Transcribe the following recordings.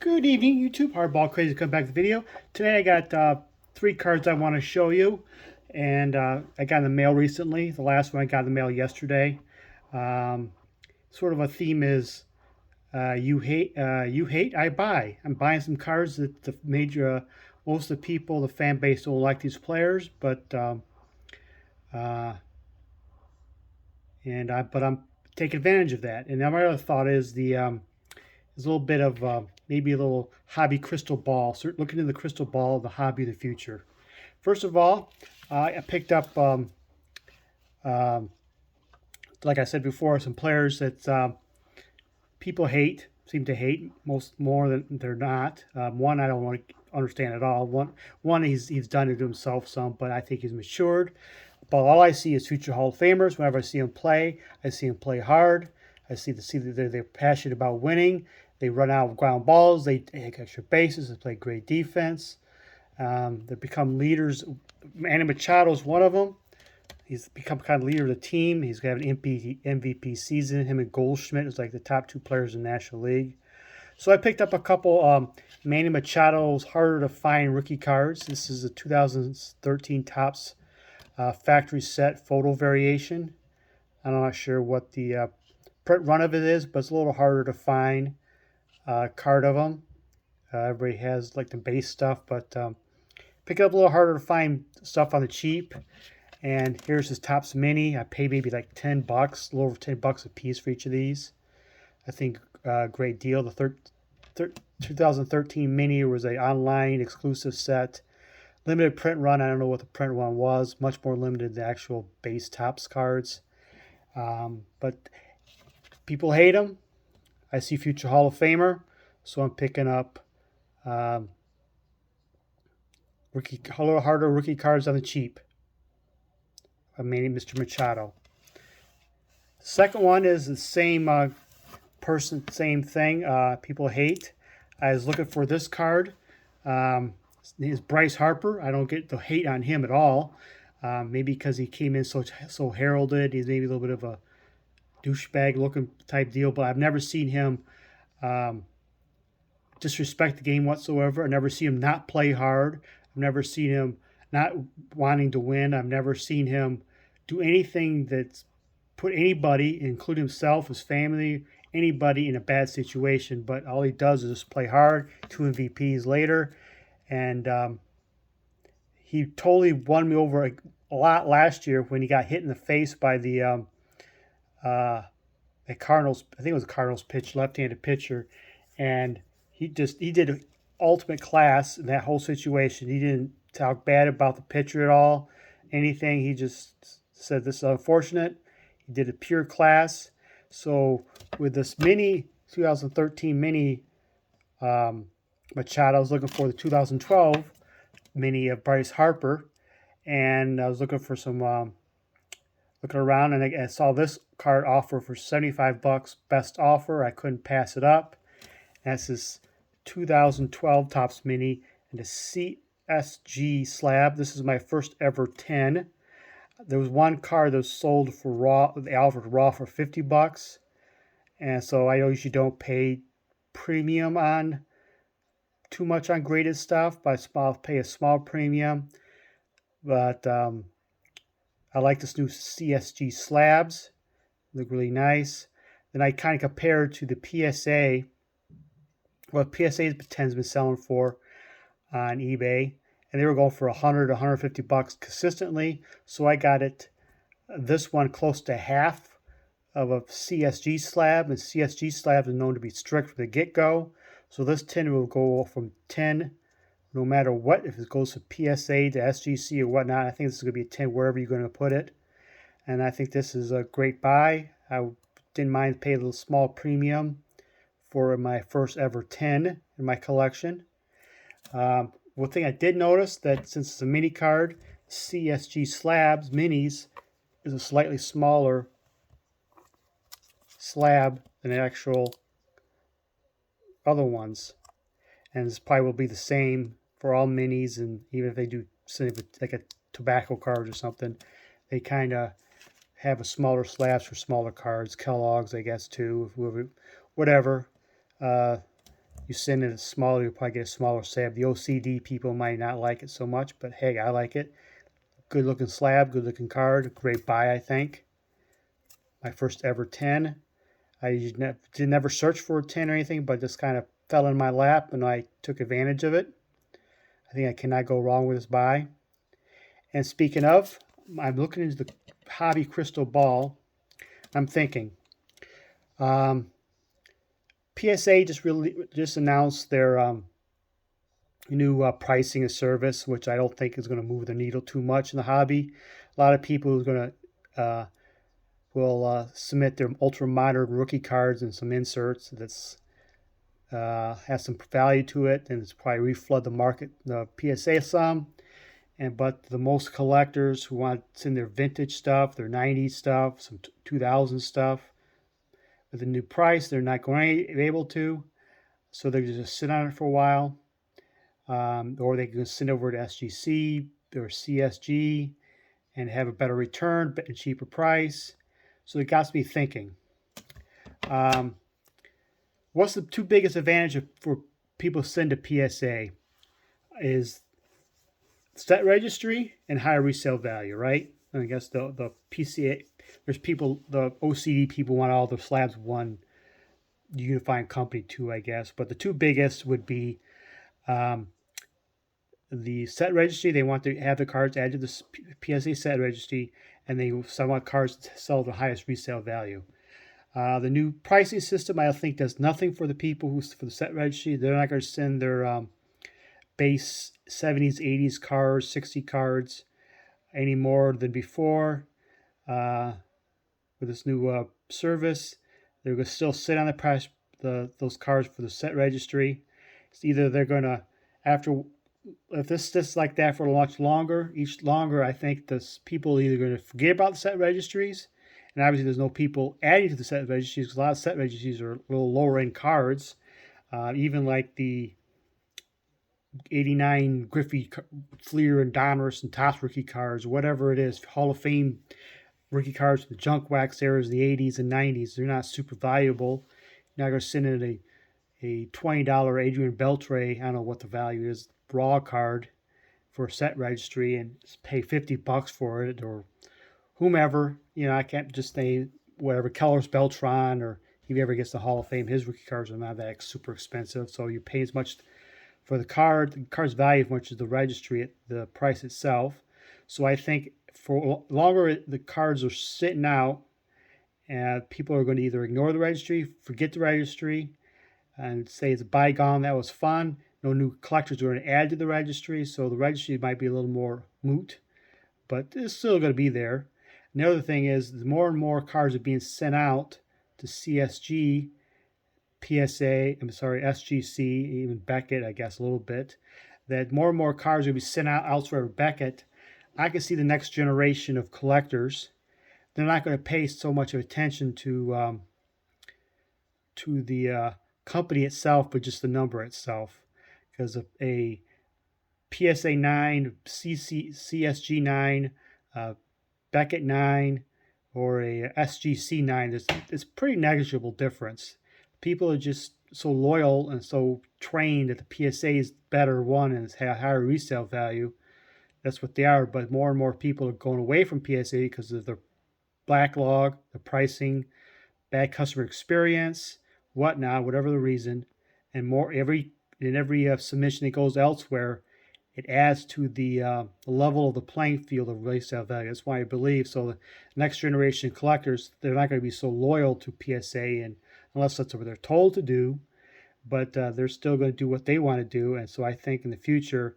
Good evening, YouTube. Hardball Crazy, come back to the video. Today I got three cards I want to show you, and I got in the mail recently. The last one I got in the mail yesterday. Um, sort of a theme is you hate, I buy. I'm buying some cards that the major, most of the people, the fan base don't like these players, uh, but I'm taking advantage of that. And my other thought is there's a little bit of maybe a little hobby crystal ball. So looking in the crystal ball of the hobby of the future. First of all, I picked up, um, like I said before, some players that people seem to hate most more than they're not. One I don't want to understand at all. One he's done it to himself some, but I think he's matured. But all I see is future Hall of Famers. Whenever I see them play, I see them play hard. I see that they're passionate about winning. They run out of ground balls. They take extra bases. They play great defense. They become leaders. Manny Machado is one of them. He's become kind of leader of the team. He's got an MVP season. Him and Goldschmidt is like the top two players in the National League. So I picked up a couple Manny Machado's harder to find rookie cards. This is a 2013 Topps factory set photo variation. I'm not sure what the print run of it is, but it's a little harder to find card of them. Everybody has like the base stuff, but pick it up a little harder to find stuff on the cheap. And here's his Topps Mini. I paid maybe like $10, a little over $10 a piece for each of these. I think great deal. The 2013 Mini was a online exclusive set. Limited print run. I don't know what the print run was. Much more limited than the actual base Topps cards. But people hate them. I see future Hall of Famer, so I'm picking up a little harder rookie cards on the cheap. Meaning Mr. Machado. The second one is the same person, same thing. People hate. I was looking for this card. Is Bryce Harper. I don't get the hate on him at all. Maybe because he came in so heralded. He's maybe a little bit of a douchebag looking type deal, but I've never seen him disrespect the game whatsoever. I've never seen him not play hard. I've never seen him not wanting to win. I've never seen him do anything that's put anybody, including himself, his family, anybody in a bad situation. But all he does is just play hard. 2 MVPs later. And he totally won me over a lot last year when he got hit in the face by the Cardinals. I think it was a Cardinals pitch, left-handed pitcher. And he did ultimate class in that whole situation. He didn't talk bad about the pitcher at all, anything. He just said this is unfortunate. He did a pure class. So with this 2013 mini Machado, I was looking for the 2012 mini of Bryce Harper, and I was looking for some looking around, and I saw this card offer for $75, best offer. I couldn't pass it up. That's this 2012 Topps Mini and a CSG slab. This is my first ever 10. There was one card that was sold for raw. They offered raw for $50, and so I usually don't pay premium on too much on graded stuff, but I'll pay a small premium. But I like this new CSG slabs. Look really nice. Then I kind of compared to the PSA. What PSA 10's been selling for on eBay, and they were going for $100 to $150 consistently. So I got this one close to half of a CSG slab, and CSG slabs are known to be strict from the get-go. So this 10 will go from 10 no matter what, if it goes to PSA to SGC or whatnot. I think this is going to be a 10 wherever you're going to put it. And I think this is a great buy. I didn't mind paying a little small premium for my first ever 10 in my collection. One thing I did notice that since it's a mini card, CSG slabs, minis, is a slightly smaller slab than the actual other ones. And this probably will be the same for all minis, and even if they do like a tobacco card or something, they kind of have a smaller slabs for smaller cards. Kellogg's, I guess, too, whatever. You you send it smaller, you'll probably get a smaller slab. The OCD people might not like it so much, but hey, I like it. Good looking slab, good looking card, great buy, I think. My first ever 10. I did never search for a 10 or anything, but just kind of fell in my lap and I took advantage of it. I think I cannot go wrong with this buy. And speaking of, I'm looking into the hobby crystal ball. I'm thinking, PSA just announced their new pricing and service, which I don't think is going to move the needle too much in the hobby. A lot of people who's going to will submit their ultra modern rookie cards and some inserts that's has some value to it, and it's probably reflood the market, the PSA some. But the most collectors who want to send their vintage stuff, their 90s stuff, some 2000 stuff, with the new price, they're not going to be able to. So they're just sit on it for a while. Or they can send over to SGC or CSG and have a better return, but a cheaper price. So it got me thinking. What's the two biggest advantages for people to send to PSA is set registry and higher resale value, right? And I guess the PCA, there's people, the OCD people want all the slabs one unifying company too, I guess. But the two biggest would be the set registry. They want to have the cards added to the PSA set registry, and they want cards to sell the highest resale value. The new pricing system, I think, does nothing for the people who for the set registry. They're not going to send their base 70s, 80s cards, 60 cards any more than before. With this new service, they're going to still sit on the price, those cards for the set registry. It's either they're going to, if this sits like that for much longer, I think this people are either going to forget about the set registries, and obviously there's no people adding to the set registries because a lot of set registries are a little lower end cards, even like the 89 Griffey, Fleer, and Donruss and Topps rookie cards, whatever it is, Hall of Fame rookie cards, the junk wax eras, the 80s and 90s, they're not super valuable. You're not going to send in a $20 Adrian Beltre, I don't know what the value is, raw card for a set registry and pay $50 for it, or whomever. I can't just say whatever, Keller's Beltran, or if he ever gets the Hall of Fame, his rookie cards are not that super expensive, so you pay as much for the card's value as much as the registry, the price itself. So I think for longer the cards are sitting out, and people are going to either ignore the registry, forget the registry, and say it's a bygone, that was fun. No new collectors are going to add to the registry, so the registry might be a little more moot, but it's still going to be there. And the other thing is, more and more cards are being sent out to CSG, SGC, even Beckett, I guess a little bit, that more and more cards will be sent out elsewhere. Beckett, I can see the next generation of collectors, they're not going to pay so much attention to the company itself, but just the number itself, because a PSA 9, CSG 9, Beckett 9, or a SGC 9, it's pretty negligible difference. People are just so loyal and so trained that the PSA is better one and has a higher resale value. That's what they are. But more and more people are going away from PSA because of the backlog, the pricing, bad customer experience, whatnot, whatever the reason. And every submission that goes elsewhere, it adds to the level of the playing field of resale value. That's why I believe the next generation collectors, they're not going to be so loyal to PSA, and unless that's what they're told to do, but they're still going to do what they want to do. And so I think in the future,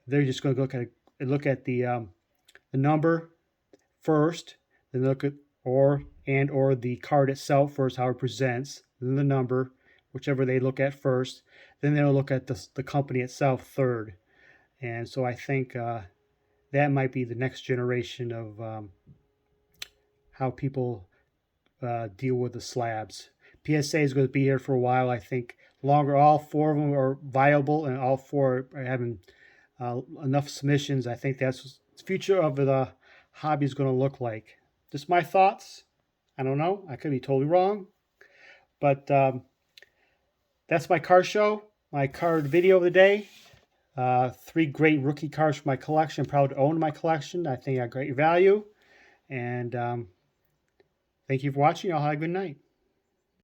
they're just going to look at the number first, then look at or the card itself first, how it presents, then the number, whichever they look at first, then they'll look at the company itself third. And so I think that might be the next generation of how people deal with the slabs. PSA is going to be here for a while. I think longer. All four of them are viable, and all four are having enough submissions. I think that's what the future of the hobby is going to look like. Just my thoughts. I don't know. I could be totally wrong. But that's my card show, my card video of the day. 3 great rookie cards from my collection. I'm proud to own my collection. I think I got great value. And thank you for watching. Y'all have a good night.